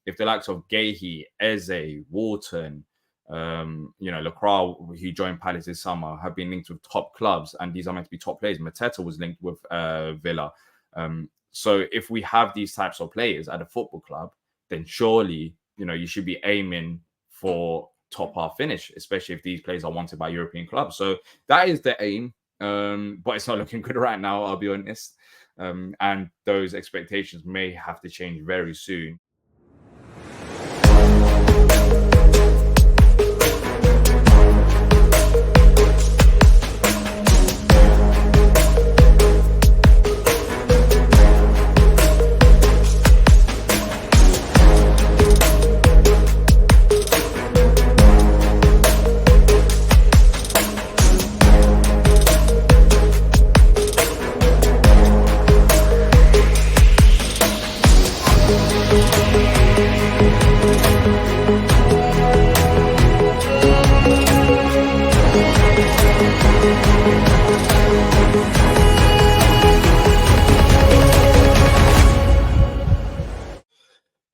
if the likes of Gahey, Eze, Wharton, Lacroix, who joined Palace this summer, have been linked with top clubs, and these are meant to be top players. Mateta was linked with Villa. So if we have these types of players at a football club, then surely, you should be aiming for top half finish, especially if these players are wanted by European clubs. So that is the aim. But it's not looking good right now, I'll be honest. And those expectations may have to change very soon.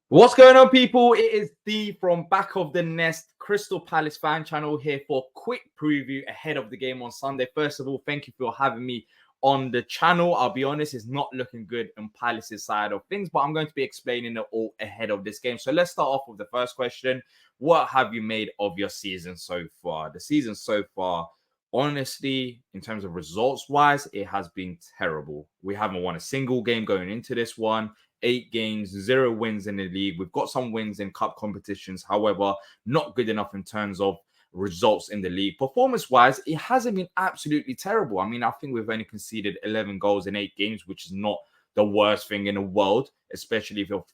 What's going on, people? It is D from Back of the Nest, Crystal Palace fan channel, here for a quick preview ahead of the game on Sunday. First of all, thank you for having me on the channel. I'll be honest, it's not looking good on Palace's side of things, but I'm going to be explaining it all ahead of this game. So let's start off with the first question. What have you made of your season so far? The season so far, honestly, in terms of results-wise, it has been terrible. We haven't won a single game going into this one. 8 games, 0 wins in the league. We've got some wins in cup competitions. However, not good enough in terms of results in the league. Performance-wise, it hasn't been absolutely terrible. I mean, I think we've only conceded 11 goals in 8 games, which is not the worst thing in the world, especially if you're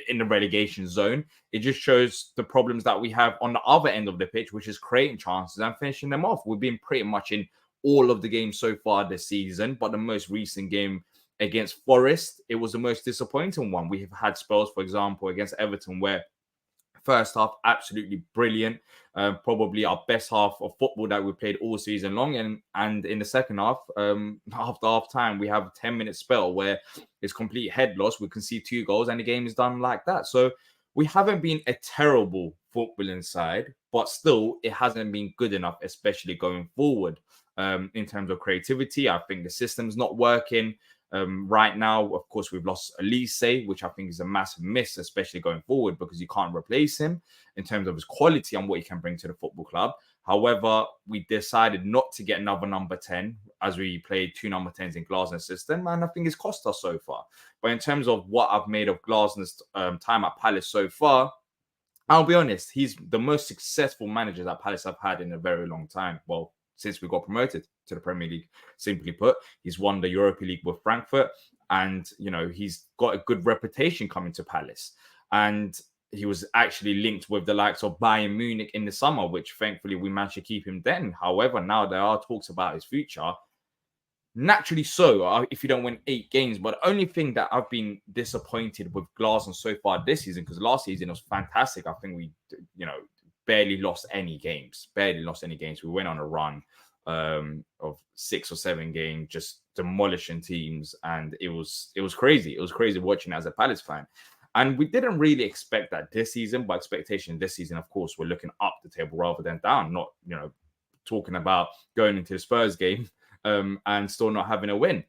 in the relegation zone. It just shows the problems that we have on the other end of the pitch, which is creating chances and finishing them off. We've been pretty much in all of the games so far this season, but the most recent game against Forest, it was the most disappointing one. We have had spells, for example, against Everton, where first half, absolutely brilliant. Probably our best half of football that we played all season long. And in the second half, after half time, we have a 10-minute spell where it's complete head loss. We can see 2 goals and the game is done like that. So we haven't been a terrible footballing side, but still it hasn't been good enough, especially going forward. In terms of creativity, I think the system's not working. Right now, of course, we've lost Elise, which I think is a massive miss, especially going forward, because you can't replace him in terms of his quality and what he can bring to the football club. However, we decided not to get another number 10 as we played 2 number 10s in Glasner's system, and I think it's cost us so far. But in terms of what I've made of Glasner's time at Palace so far, I'll be honest, he's the most successful manager that Palace have had in a very long time. Well, since we got promoted to the Premier League, simply put. He's won the Europa League with Frankfurt, and, he's got a good reputation coming to Palace. And he was actually linked with the likes of Bayern Munich in the summer, which thankfully we managed to keep him then. However, now there are talks about his future. Naturally so, if you don't win 8 games. But the only thing that I've been disappointed with Glasner so far this season, because last season was fantastic. I think we, barely lost any games. We went on a run of 6 or 7 games, just demolishing teams, and it was crazy. It was crazy watching it as a Palace fan. And we didn't really expect that this season, but expectation this season, of course, we're looking up the table rather than down, not, talking about going into the Spurs game and still not having a win.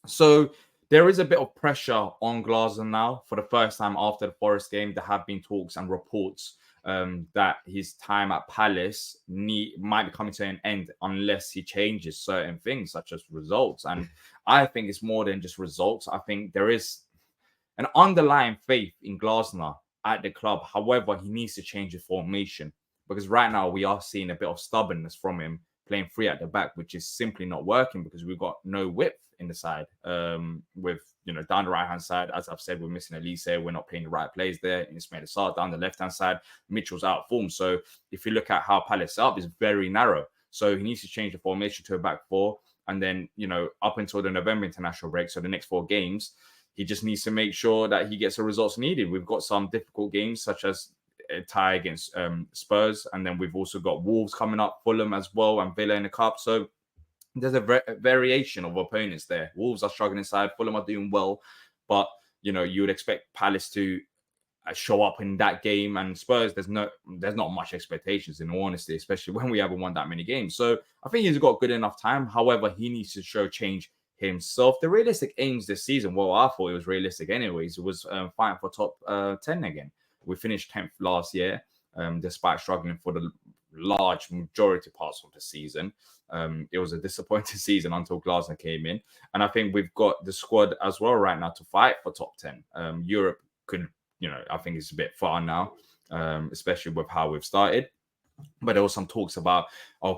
So there is a bit of pressure on Glasner now. For the first time after the Forest game, there have been talks and reports that his time at Palace might be coming to an end unless he changes certain things, such as results. And I think it's more than just results. I think there is an underlying faith in Glasner at the club. However, he needs to change his formation, because right now we are seeing a bit of stubbornness from him, playing 3 at the back, which is simply not working because we've got no width in the side. With, down the right-hand side, as I've said, we're missing Elise. We're not playing the right plays there. Ismail Assar down the left-hand side. Mitchell's out of form. So if you look at how Palace is up, it's very narrow. So he needs to change the formation to a back 4. And then, up until the November international break, so the next 4 games, he just needs to make sure that he gets the results needed. We've got some difficult games, such as a tie against Spurs, and then we've also got Wolves coming up, Fulham as well, and Villa in the cup. So there's a variation of opponents there. Wolves are struggling inside, Fulham are doing well, but you would expect Palace to show up in that game. And Spurs, there's not much expectations, in all honesty, especially when we haven't won that many games. So I think he's got good enough time. However, he needs to show change himself. The realistic aims this season, well, I thought it was realistic anyways. It was fighting for top 10 again. We finished 10th last year, despite struggling for the large majority parts of the season. It was a disappointing season until Glasner came in. And I think we've got the squad as well right now to fight for top 10. Europe could, I think it's a bit far now, especially with how we've started. But there was some talks about,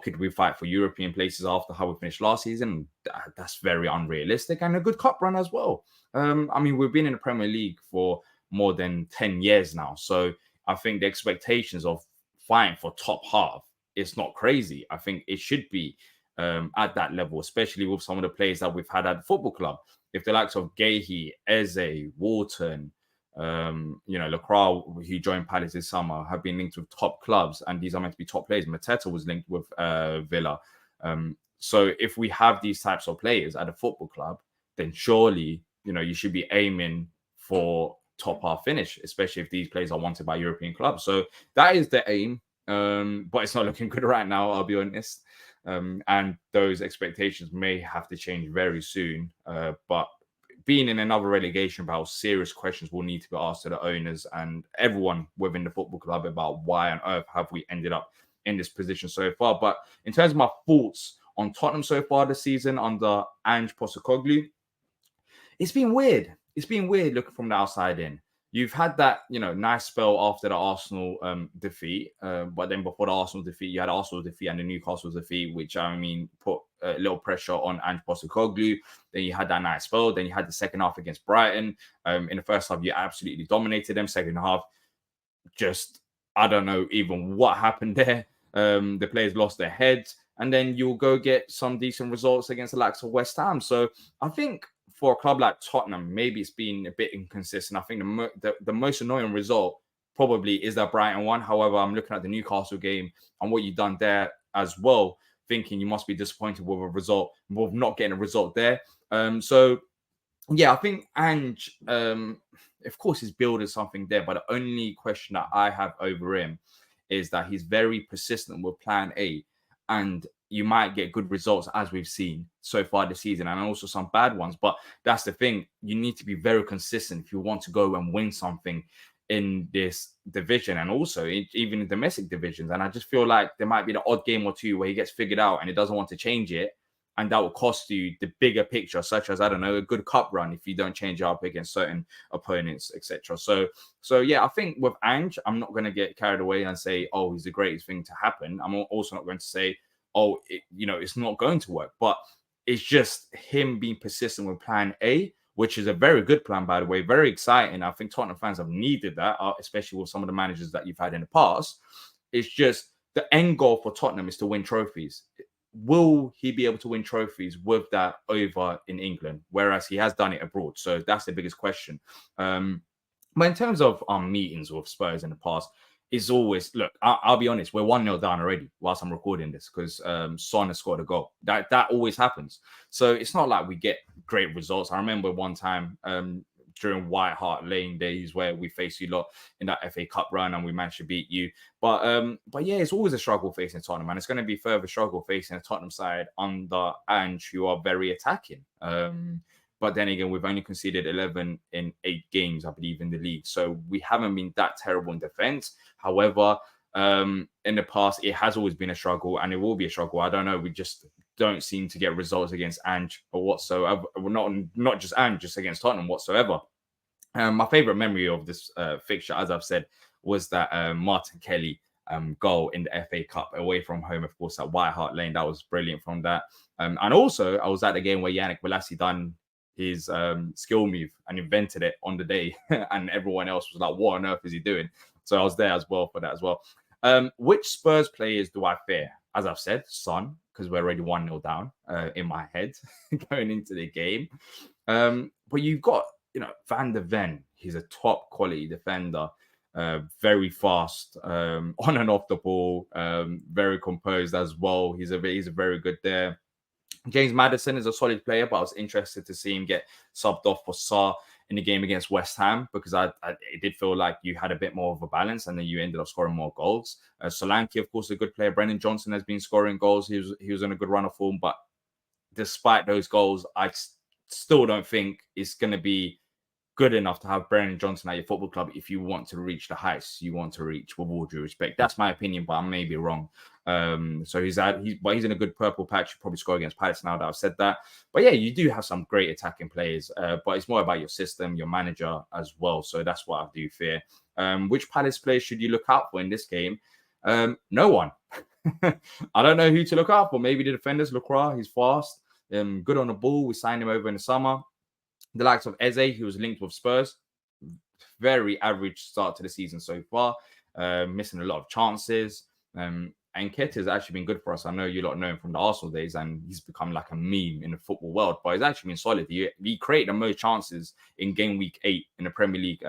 could we fight for European places after how we finished last season? That's very unrealistic, and a good cup run as well. I mean, we've been in the Premier League for more than 10 years now. So I think the expectations of fighting for top half is not crazy. I think it should be at that level, especially with some of the players that we've had at the football club. If the likes of Gahey, Eze, Wharton, Lacroix, who joined Palace this summer, have been linked with top clubs, and these are meant to be top players. Mateta was linked with Villa. So if we have these types of players at a football club, then surely, you should be aiming for top half finish, especially if these players are wanted by European clubs. So that is the aim, but it's not looking good right now, I'll be honest. And those expectations may have to change very soon. But being in another relegation battle, serious questions will need to be asked to the owners and everyone within the football club about why on earth have we ended up in this position so far. But in terms of my thoughts on Tottenham so far this season under Ange Postecoglou, it's been weird. It's been weird looking from the outside in. You've had that, nice spell after the Arsenal defeat. But then before the Arsenal defeat, you had Arsenal defeat and the Newcastle defeat, which, put a little pressure on Ange Postecoglou. Then you had that nice spell. Then you had the second half against Brighton. In the first half, you absolutely dominated them. Second half, I don't know even what happened there. The players lost their heads. And then you'll go get some decent results against the likes of West Ham. So I think for a club like Tottenham, maybe it's been a bit inconsistent. I think the most annoying result probably is that Brighton one. However, I'm looking at the Newcastle game and what you've done there as well, thinking you must be disappointed with a result, with not getting a result there. So, yeah, I think Ange, of course, he's building something there. But the only question that I have over him is that he's very persistent with plan A. And you might get good results, as we've seen so far this season, and also some bad ones. But that's the thing. You need to be very consistent if you want to go and win something in this division, and also even in domestic divisions. And I just feel like there might be the odd game or two where he gets figured out and he doesn't want to change it. And that will cost you the bigger picture, such as, I don't know, a good cup run if you don't change it up against certain opponents, etc. So yeah, I think with Ange, I'm not going to get carried away and say, oh, he's the greatest thing to happen. I'm also not going to say, oh, it's not going to work. But it's just him being persistent with plan A, which is a very good plan, by the way, very exciting. I think Tottenham fans have needed that, especially with some of the managers that you've had in the past. It's just the end goal for Tottenham is to win trophies. Will he be able to win trophies with that over in England, whereas he has done it abroad? So that's the biggest question. But in terms of meetings with Spurs in the past, it's always, look, I'll be honest, we're 1-0 down already whilst I'm recording this because Son has scored a goal. That always happens. So it's not like we get great results. I remember one time during White Hart Lane days where we faced you lot in that FA Cup run and we managed to beat you. But yeah, it's always a struggle facing Tottenham, and it's going to be further struggle facing a Tottenham side under Ange, who are very attacking. But then again, we've only conceded 11 in 8 games, I believe, in the league. So we haven't been that terrible in defense. However, in the past, it has always been a struggle and it will be a struggle. I don't know. We just don't seem to get results against Ange or whatsoever. Not just Ange, just against Tottenham whatsoever. My favorite memory of this fixture, as I've said, was that Martin Kelly goal in the FA Cup away from home, of course, at White Hart Lane. That was brilliant from that. And also, I was at the game where Yannick Bolasie done his skill move and invented it on the day. And everyone else was like, what on earth is he doing? So I was there as well for that as well. Which Spurs players do I fear? As I've said, Son, because we're already 1-0 down in my head going into the game. But you've got, Van der Ven. He's a top quality defender, very fast on and off the ball, very composed as well. He's a very good there. James Maddison is a solid player, but I was interested to see him get subbed off for Sarr in the game against West Ham, because it did feel like you had a bit more of a balance and then you ended up scoring more goals. Solanke, of course, a good player. Brennan Johnson has been scoring goals. He was in a good run of form, but despite those goals, I still don't think it's going to be good enough to have Brennan Johnson at your football club if you want to reach the heights you want to reach, with all due respect. That's my opinion, but I may be wrong. So he's in a good purple patch. He'll probably score against Palace now that I've said that. But yeah, you do have some great attacking players, but it's more about your system, your manager as well. So that's what I do fear. Which Palace players should you look out for in this game? No one. I don't know who to look out for. Maybe the defenders. Lacroix, he's fast, good on the ball. We signed him over in the summer. The likes of Eze, who was linked with Spurs, very average start to the season so far, missing a lot of chances. And Enquiries has actually been good for us. I know you lot know him from the Arsenal days, and he's become like a meme in the football world, but he's actually been solid. He created the most chances in game week 8 in the Premier League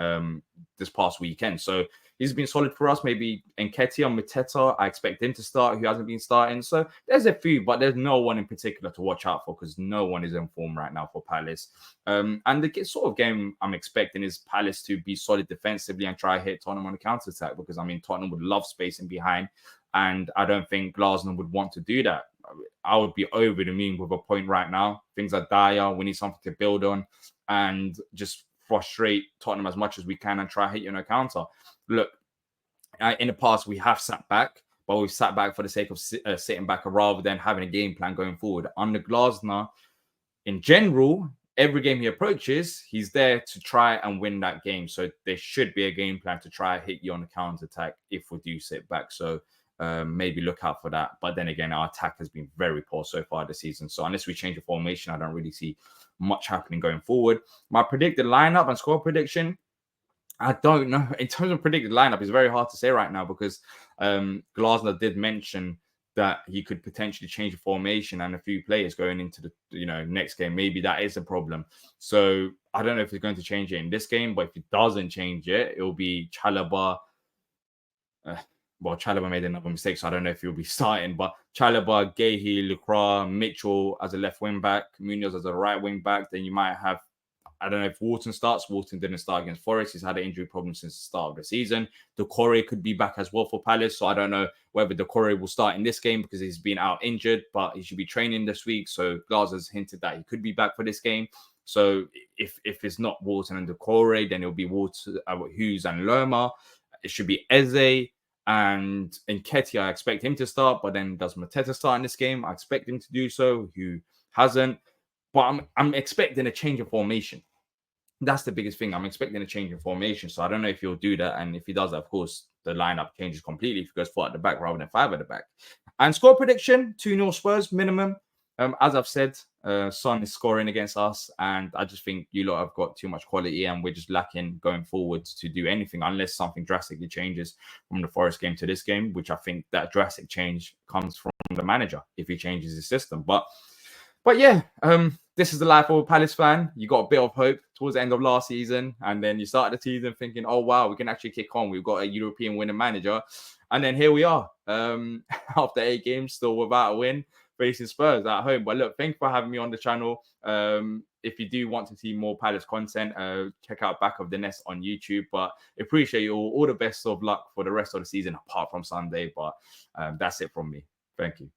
this past weekend. So he's been solid for us. Maybe Enquiries or Mateta, I expect him to start, who hasn't been starting. So there's a few, but there's no one in particular to watch out for because no one is in form right now for Palace. And the sort of game I'm expecting is Palace to be solid defensively and try to hit Tottenham on the counter-attack, because, I mean, Tottenham would love spacing behind, and I don't think Glasner would want to do that. I would be over the moon with a point right now. Things are dire. We need something to build on and just frustrate Tottenham as much as we can and try to hit you on a counter. Look, in the past, we have sat back, but we've sat back for the sake of sitting back rather than having a game plan going forward. Under Glasner, in general, every game he approaches, he's there to try and win that game. So there should be a game plan to try and hit you on the counter-attack if we do sit back. So maybe look out for that. But then again, our attack has been very poor so far this season. So unless we change the formation, I don't really see much happening going forward. My predicted lineup and score prediction, I don't know. In terms of predicted lineup, it's very hard to say right now because Glasner did mention that he could potentially change the formation and a few players going into the next game. Maybe that is a problem. So I don't know if he's going to change it in this game, but if he doesn't change it, it'll be Chalobah. Chalobah made another mistake, so I don't know if he'll be starting. But Chalobah, Gahey, Lacroix, Mitchell as a left wing back, Munoz as a right wing back. Then you might have, I don't know if Wharton starts. Wharton didn't start against Forest. He's had an injury problem since the start of the season. Doucouré could be back as well for Palace. So I don't know whether Doucouré will start in this game because he's been out injured, but he should be training this week. So Glasner's hinted that he could be back for this game. So if it's not Wharton and Doucouré, then it'll be Wharton, Hughes and Lerma. It should be Eze and Enquiries. I expect him to start, but then does Mateta start in this game? I expect him to do so. Who hasn't? But I'm expecting a change of formation. That's the biggest thing. I'm expecting a change in formation. So I don't know if he'll do that. And if he does, of course, the lineup changes completely if he goes 4 at the back rather than 5 at the back. And score prediction, 2-0 Spurs minimum. As I've said, Son is scoring against us. And I just think you lot have got too much quality and we're just lacking going forwards to do anything unless something drastically changes from the Forest game to this game, which I think that drastic change comes from the manager if he changes his system. But yeah, this is the life of a Palace fan. You got a bit of hope towards the end of last season, and then you started the season thinking, "Oh wow, we can actually kick on. We've got a European winning manager," and then here we are, after 8 games, still without a win, facing Spurs at home. But look, thank you for having me on the channel. If you do want to see more Palace content, check out Back of the Nest on YouTube. But appreciate you all the best of luck for the rest of the season, apart from Sunday. But that's it from me. Thank you.